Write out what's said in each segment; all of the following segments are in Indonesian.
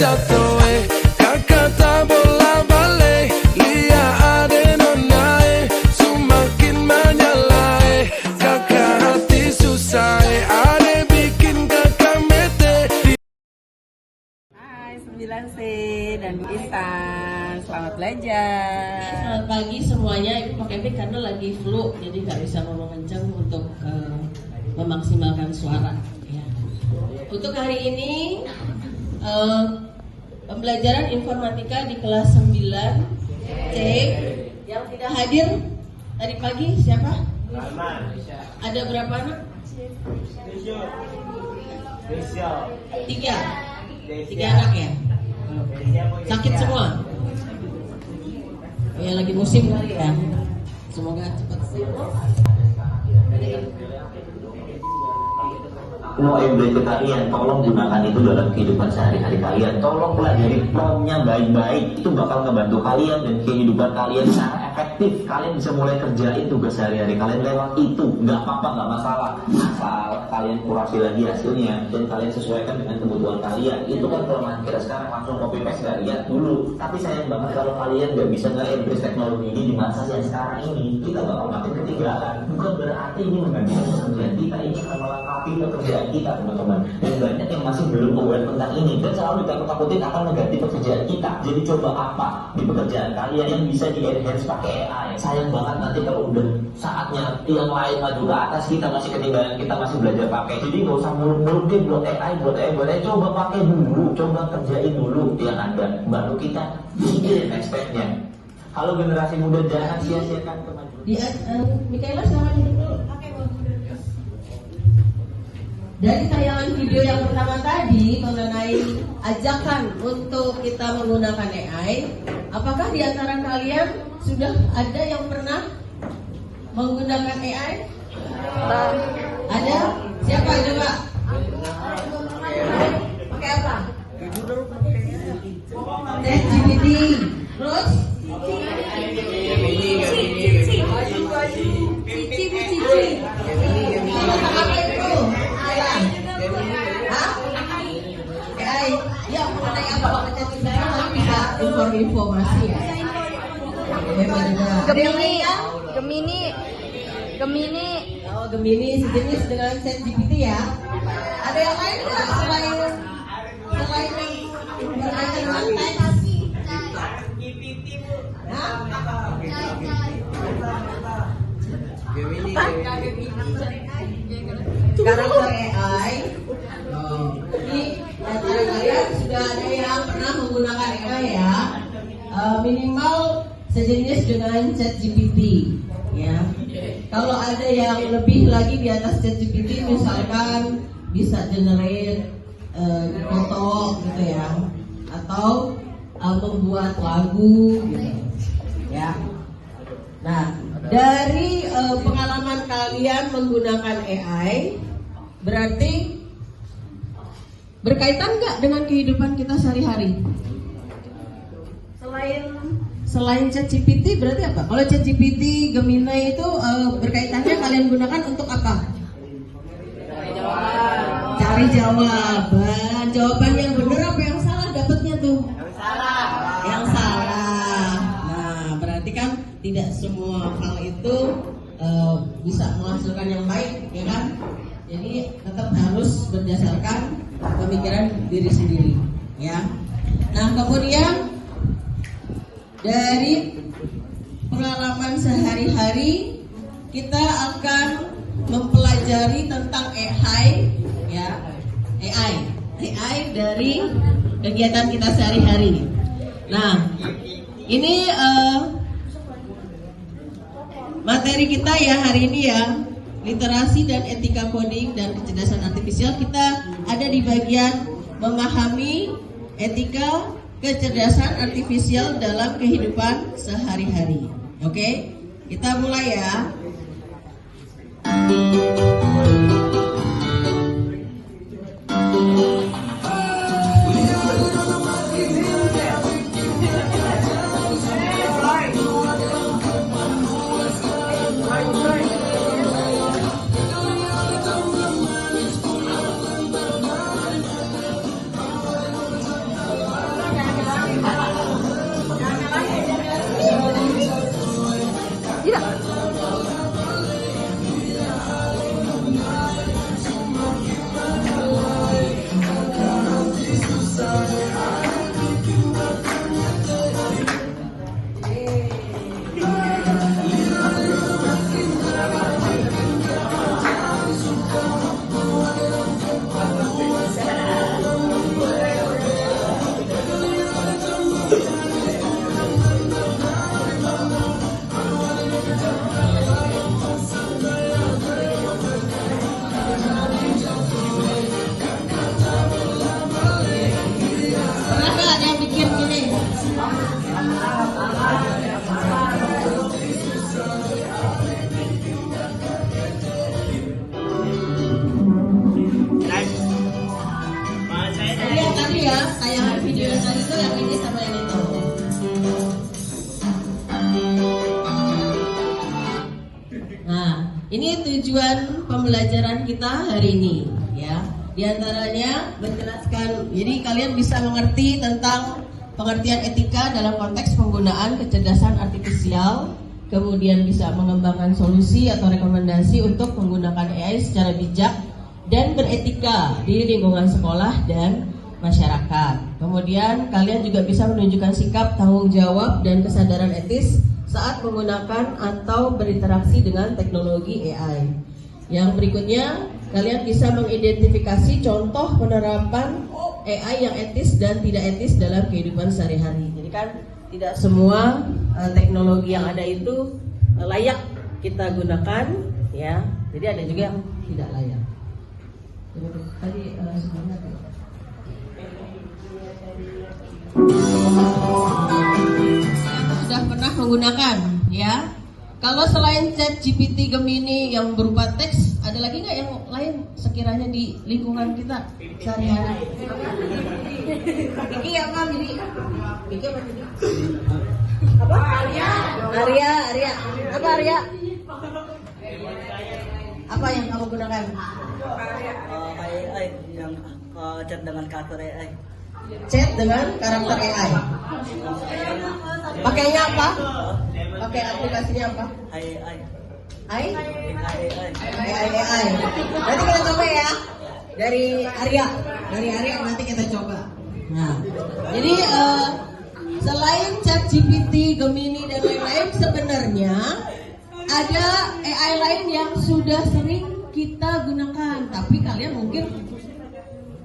jatuh kakak tak bola balik lihat ade nonai semakin menyala kakak hati susah ade bikin kakak mete. Hai 9C dan Bu Intan, selamat belajar. Selamat pagi semuanya. Ibu pakai mic karena lagi flu, jadi nggak bisa ngomong kencang untuk memaksimalkan suara. Ya. Untuk hari ini pembelajaran informatika di kelas 9C yang tidak hadir tadi pagi siapa? Ada berapa anak? 3 anak ya. Sakit semua. Ya lagi musim kali ya. Semoga cepat sembuh. Mau belajar kalian, tolong gunakan itu dalam kehidupan sehari-hari kalian. Tolong pelajari promnya baik-baik. Itu bakal ngebantu kalian dan kehidupan kalian secara efektif. Kalian bisa mulai kerjain tugas sehari-hari kalian lewat itu. Nggak apa-apa, nggak masalah. Asal kalian kurasi lagi hasilnya dan kalian sesuaikan dengan kebutuhan kalian. Itu kan kelemahan kita sekarang, langsung copy paste nggak lihat dulu. Tapi sayang banget kalau kalian nggak bisa nge-embrace teknologi ini di masa yang sekarang ini. Kita bakal makin ketinggalan. Bukan berarti ini menggantikan pekerjaan kita, ini akan melengkapi pekerjaan kita, teman-teman. Dan banyak yang masih belum aware tentang ini dan selalu ditakut-takutin akan mengganti pekerjaan kita. Jadi coba apa di pekerjaan kalian yang bisa di-enhance pakai AI. Sayang banget nanti kalau udah saatnya yang lain maju ke atas, kita masih ketinggalan, kita masih belajar pakai. Jadi nggak usah muluk-muluk buat AI, buat AI. Coba pakai dulu, coba kerjain dulu yang ada, baru kita pikirin aspeknya. Halo generasi muda, jangan sia-siakan kemajuan. Mikaela silahkan duduk dulu. Dari tayangan video yang pertama tadi mengenai ajakan untuk kita menggunakan AI, apakah di antara kalian sudah ada yang pernah menggunakan AI? Ada? Siapa coba? Pakai apa? ChatGPT. Terus? Apa itu? Ya, mengenai apa baca saya nanti bisa informasi ya. Gemini. Oh, Gemini sejenis dengan ChatGPT ya. Ada yang lain nggak selain yang berkaitan dengan teks? Karakter AI. Ini antara kalian sudah ada yang pernah menggunakan AI ya. Minimal sejenis dengan ChatGPT ya. Kalau ada yang lebih lagi di atas ChatGPT, misalkan bisa generate foto gitu ya, atau membuat lagu gitu ya. Nah, dari pengalaman kalian menggunakan AI, berarti berkaitan nggak dengan kehidupan kita sehari-hari? Selain ChatGPT berarti apa? Kalau ChatGPT, Gemini itu berkaitannya kalian gunakan untuk apa? Cari jawaban. Jawaban yang benar apa yang salah dapatnya tuh? Yang salah. Nah, berarti kan tidak semua hal itu bisa menghasilkan yang baik, ya kan? Jadi tetap harus berdasarkan pemikiran diri sendiri, ya. Nah, kemudian dari pengalaman sehari-hari kita akan mempelajari tentang AI, ya. AI dari kegiatan kita sehari-hari. Nah, ini materi kita ya hari ini ya, literasi dan etika coding dan kecerdasan artifisial. Kita ada di bagian memahami etika kecerdasan artifisial dalam kehidupan sehari-hari. Oke, kita mulai ya. Ini tujuan pembelajaran kita hari ini, ya. Di antaranya menjelaskan, jadi kalian bisa mengerti tentang pengertian etika dalam konteks penggunaan kecerdasan artifisial, kemudian bisa mengembangkan solusi atau rekomendasi untuk menggunakan AI secara bijak dan beretika di lingkungan sekolah dan masyarakat. Kemudian kalian juga bisa menunjukkan sikap tanggung jawab dan kesadaran etis saat menggunakan atau berinteraksi dengan teknologi AI. Yang berikutnya, kalian bisa mengidentifikasi contoh penerapan AI yang etis dan tidak etis dalam kehidupan sehari-hari. Jadi kan tidak semua teknologi yang ada itu layak kita gunakan, ya. Jadi ada juga yang tidak layak. Tadi sebelumnya sudah pernah menggunakan, ya. Kalau selain ChatGPT Gemini yang berupa teks, ada lagi nggak yang lain sekiranya di lingkungan kita sehari-hari? Kiki apa Miri? Kiki apa Miri? Apa? Arya. Apa Arya? Apa yang kamu gunakan? AI yang chat dengan karakter AI. Chat dengan karakter AI. Pakainya apa? Pakai aplikasinya apa? AI. AI. Nanti kita coba ya. Dari Arya nanti kita coba. Nah, jadi selain ChatGPT, Gemini dan lain-lain, sebenarnya ada AI lain yang sudah sering kita gunakan, tapi kalian mungkin,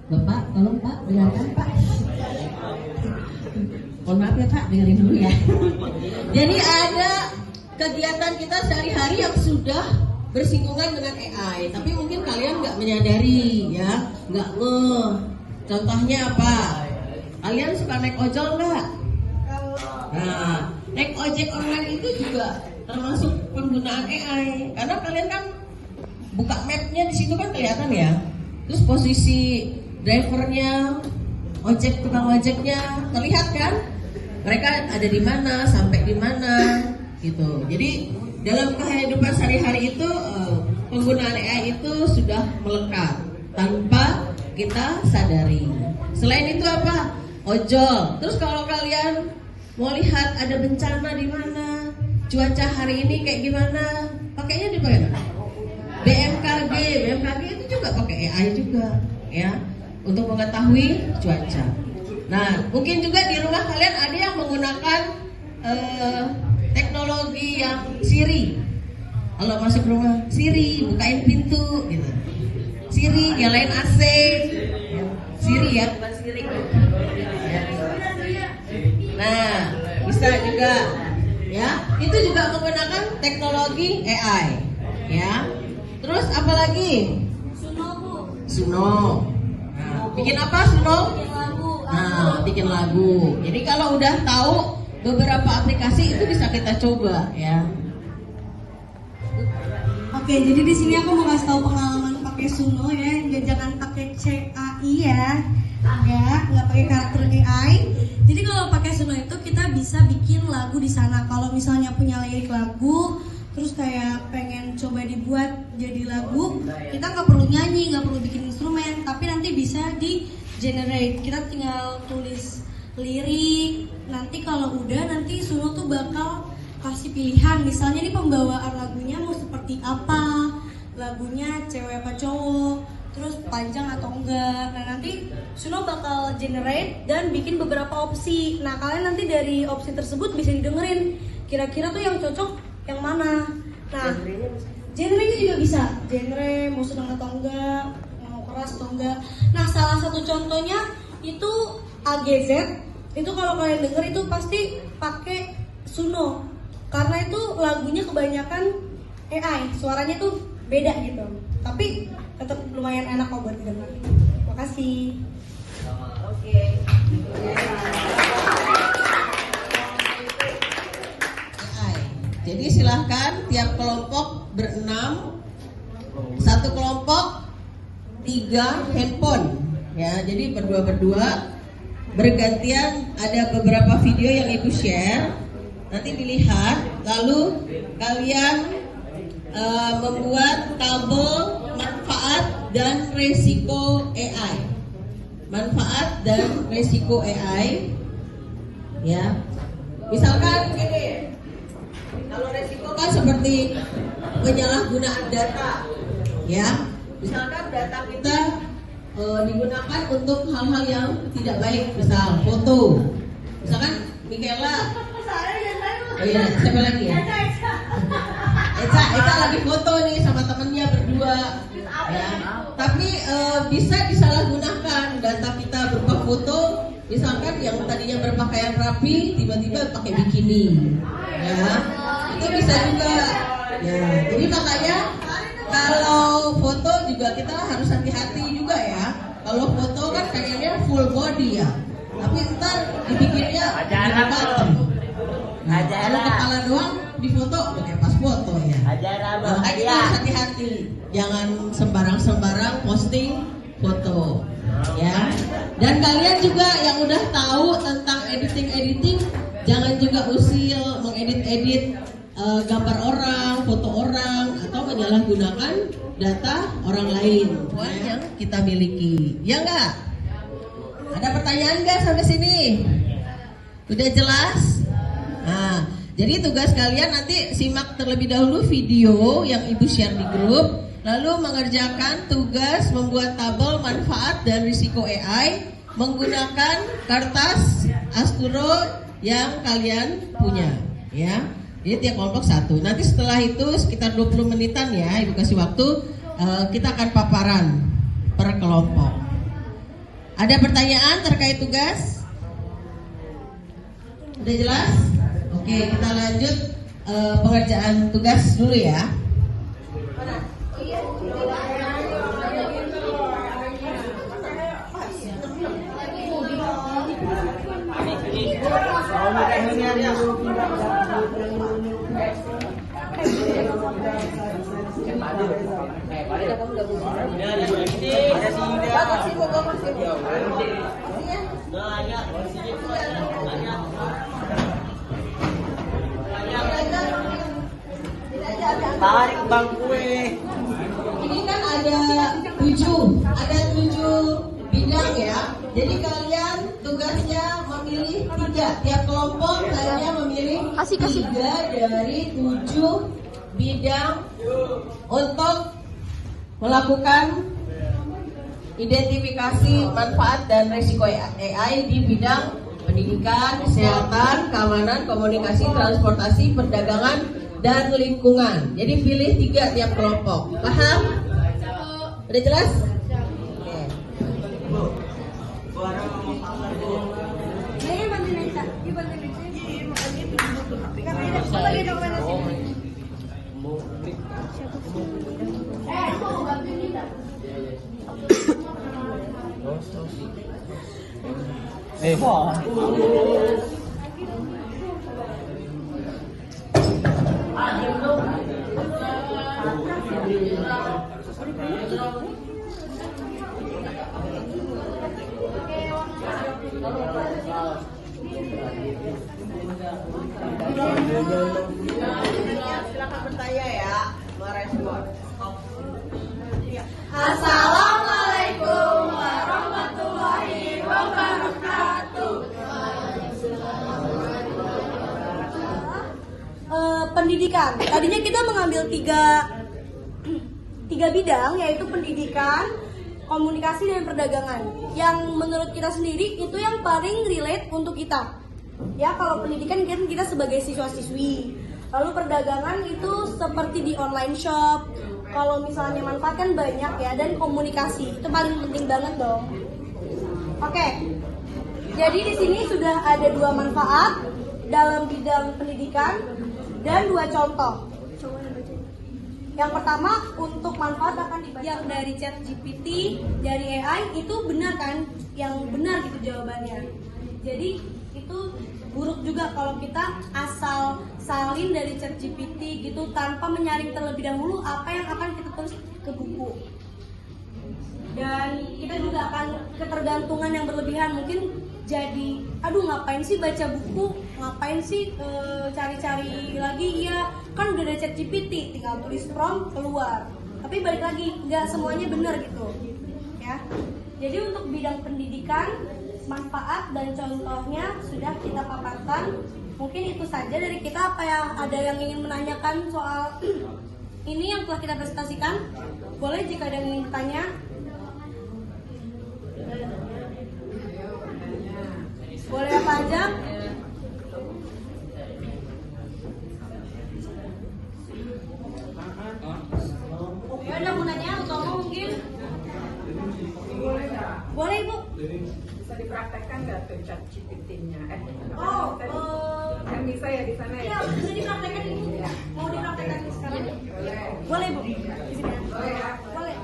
Bapak, tolong Pak, dengarkan Pak. Mohon maaf ya Pak, dengerin dulu ya. Jadi ada kegiatan kita sehari-hari yang sudah bersinggungan dengan AI, tapi mungkin kalian nggak menyadari, ya, nggak ngeh. Contohnya apa? Kalian suka naik ojol nggak? Nah, naik ojek online itu juga termasuk penggunaan AI, karena kalian kan buka mapnya di situ kan kelihatan ya. Terus posisi drivernya, tukang ojeknya terlihat kan? Mereka ada di mana, sampai di mana, gitu. Jadi dalam kehidupan sehari-hari itu penggunaan AI itu sudah melekat tanpa kita sadari. Selain itu apa? Ojol. Terus kalau kalian mau lihat ada bencana di mana, cuaca hari ini kayak gimana, pakainya di mana? BMKG itu juga pakai AI juga, ya, untuk mengetahui cuaca. Nah, mungkin juga di rumah kalian ada yang menggunakan teknologi yang Siri. Kalau masuk rumah, Siri bukain pintu, gitu. Siri nyalain AC. Siri ya, bukan Siri. Nah, bisa juga, ya. Itu juga menggunakan teknologi AI, ya. Terus apa lagi? Suno. Nah, bikin apa Suno? Nah, bikin lagu. Jadi kalau udah tahu beberapa aplikasi itu bisa kita coba, ya. Oke, jadi di sini aku mau kasih tahu pengalaman pakai Suno ya. Jangan pakai CAI ya. Nggak pakai karakter AI. Jadi kalau pakai Suno itu kita bisa bikin lagu di sana. Kalau misalnya punya lirik lagu, terus kayak pengen coba dibuat jadi lagu, kita nggak perlu nyanyi, nggak perlu bikin instrumen, tapi nanti bisa di generate. Kita tinggal tulis lirik. Nanti kalau udah, nanti Suno tuh bakal kasih pilihan. Misalnya nih pembawaan lagunya mau seperti apa, lagunya cewek apa cowok, terus panjang atau enggak. Nah nanti Suno bakal generate dan bikin beberapa opsi. Nah kalian nanti dari opsi tersebut bisa didengerin kira-kira tuh yang cocok yang mana. Nah genrenya juga bisa, genre mau senang atau enggak, mau keras atau enggak. Nah salah satu contohnya itu AGZ. Itu kalau kalian denger itu pasti pakai Suno, karena itu lagunya kebanyakan AI, suaranya tuh beda gitu, tapi tetap lumayan enak kok buat didengar. Makasih. Oke. Jadi silahkan tiap kelompok berenam, satu kelompok 3 handphone, ya. Jadi berdua bergantian. Ada beberapa video yang ibu share, nanti dilihat, lalu kalian membuat tabel manfaat dan resiko AI. Manfaat dan resiko AI, ya. Misalkan gini, kalau resiko kan seperti penyalahgunaan data, ya. Misalkan data kita digunakan untuk hal-hal yang tidak baik, misal foto. Misalkan Michaela, oh iya, siapa lagi ya? Eca lagi foto nih sama temennya berdua, ya. Tapi bisa disalahgunakan data kita berupa foto, misalkan yang tadinya berpakaian rapi tiba-tiba pakai bikini, ya. Itu bisa juga, ya. Jadi makanya kalau foto juga kita harus hati-hati juga ya. Kalau foto kan kayaknya full body ya, tapi ntar dibikinnya bottom. Kalau kepala doang di foto kayak pas foto ya. Makanya kita harus hati-hati, jangan sembarang posting foto, ya. Dan kalian juga yang udah tahu tentang editing, jangan juga usil mengedit gambar orang, foto orang, atau menyalahgunakan data orang lain yang kita miliki. Ya enggak? Ada pertanyaan enggak sampai sini? Udah jelas? Nah, jadi tugas kalian nanti simak terlebih dahulu video yang Ibu share di grup, lalu mengerjakan tugas membuat tabel manfaat dan risiko AI menggunakan kertas Asturo yang kalian punya, ya. Jadi tiap kelompok satu. Nanti setelah itu sekitar 20 menitan ya, Ibu kasih waktu, kita akan paparan per kelompok. Ada pertanyaan terkait tugas? Udah jelas? Oke, kita lanjut pengerjaan tugas dulu ya. Tarik bang kue. Ini kan ada 7 bidang ya. Jadi kalian tugasnya memilih 3. Tiap kelompok hanya memilih 3 dari 7 bidang untuk melakukan identifikasi manfaat dan risiko AI di bidang pendidikan, kesehatan, keamanan, komunikasi, transportasi, perdagangan, dan lingkungan. Jadi pilih 3 tiap kelompok. Paham? Udah jelas? Silakan bertanya ya, merespon. Assalamualaikum warahmatullahi wabarakatuh. Pendidikan. Tadinya kita mengambil tiga bidang, yaitu pendidikan, komunikasi, dan perdagangan. Yang menurut kita sendiri itu yang paling relate untuk kita. Ya, kalau pendidikan kan kita sebagai siswa-siswi. Lalu perdagangan itu seperti di online shop. Kalau misalnya manfaat kan banyak ya, dan komunikasi itu paling penting banget dong. Oke. Jadi di sini sudah ada 2 manfaat dalam bidang pendidikan dan 2 contoh. Yang pertama, untuk manfaat akan yang dari ChatGPT, dari AI itu benar kan? Yang benar gitu jawabannya. Jadi itu buruk juga kalau kita asal salin dari ChatGPT gitu tanpa menyaring terlebih dahulu apa yang akan kita tulis ke buku. Dan kita juga akan ketergantungan yang berlebihan, mungkin jadi aduh ngapain sih baca buku, ngapain sih cari-cari lagi? Ya kan udah ada ChatGPT, tinggal tulis prompt keluar. Tapi balik lagi, nggak semuanya benar gitu ya. Jadi untuk bidang pendidikan, manfaat dan contohnya sudah kita paparkan. Mungkin itu saja dari kita. Apa yang ada yang ingin menanyakan soal ini yang telah kita presentasikan? Boleh jika ada yang ingin bertanya. Boleh apa aja? Ya udah mau nanya atau mau mungkin? Boleh Ibu. Bisa dipraktekkan nggak tuh chat GPT-nya? Kan bisa ya di sana Iya, bisa dipraktekkan Ibu. Mau dipraktekkan sekarang? Boleh Bu. Di sini ya. Boleh ya? Boleh.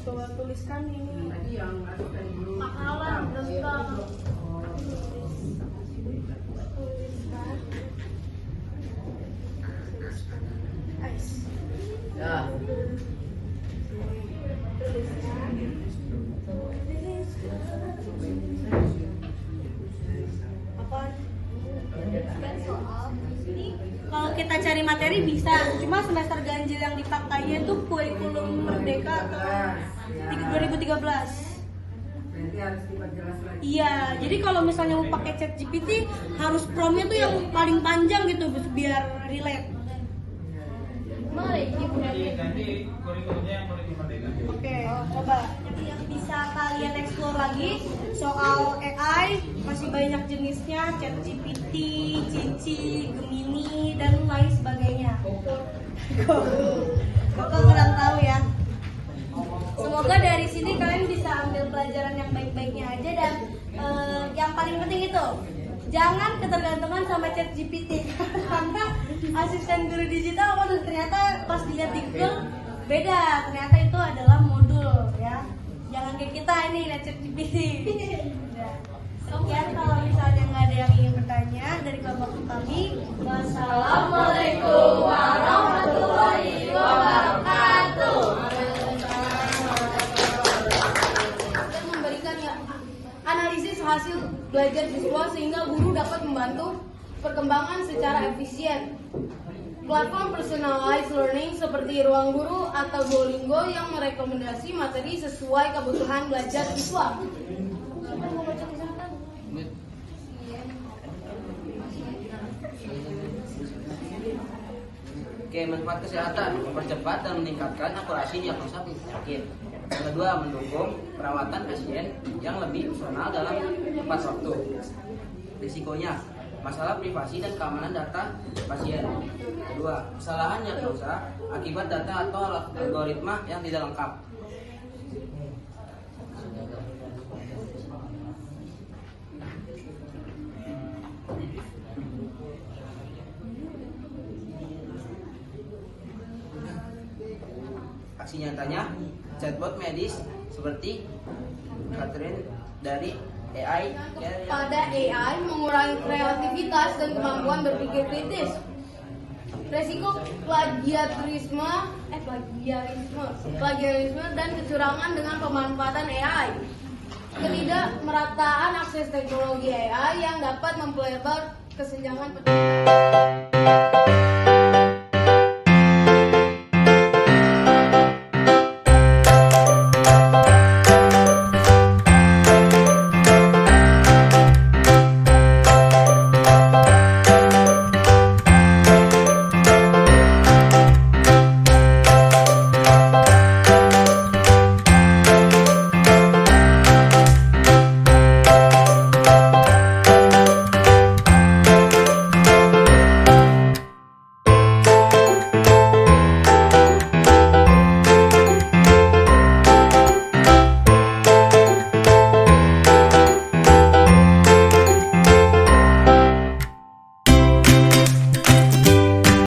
Coba tuliskan ini. Tadi yang masukkan dulu. Makalah tentang Ya. Kalau kita cari materi bisa, cuma semester ganjil yang dipakainya itu kurikulum Merdeka atau 2013. Nanti harus diperjelas lagi. Iya, jadi kalau misalnya mau pakai ChatGPT harus promnya tuh yang paling panjang gitu biar relate. Oke, coba yang bisa kalian explore lagi soal AI, masih banyak jenisnya, ChatGPT, Cici, Gemini dan lain sebagainya. Kok kurang tahu ya. Semoga dari sini kalian bisa ambil pelajaran yang baik-baiknya aja dan yang paling penting itu jangan ketergantungan sama ChatGPT karena asisten guru digital ternyata pas dilihat di Google beda, ternyata itu adalah modul ya. Jangan kayak kita ini lihat ChatGPT. Sekian, kalau misalnya nggak ada yang ingin bertanya dari kelompok kami. Wassalamualaikum warahmatullahi wabarakatuh. Memberikan analisis hasil belajar siswa sehingga guru dapat membantu perkembangan secara efisien. Platform personalized learning seperti Ruang Guru atau Duolingo yang merekomendasi materi sesuai kebutuhan belajar siswa. Oke, manfaat kesehatan, mempercepat dan meningkatkan akurasi diagnosa penyakit. Yang kedua, mendukung perawatan pasien yang lebih personal dalam tepat waktu. Risikonya, masalah privasi dan keamanan data pasien. Kedua, kesalahan diagnosa akibat data atau algoritma yang tidak lengkap. Aksi nyatanya, chatbot medis seperti Catherine dari AI Pada AI mengurangi kreativitas dan kemampuan berpikir kritis. Resiko plagiarisme dan kecurangan dengan pemanfaatan AI. Ketidakmerataan akses teknologi AI yang dapat mempelebar kesenjangan pendidikan.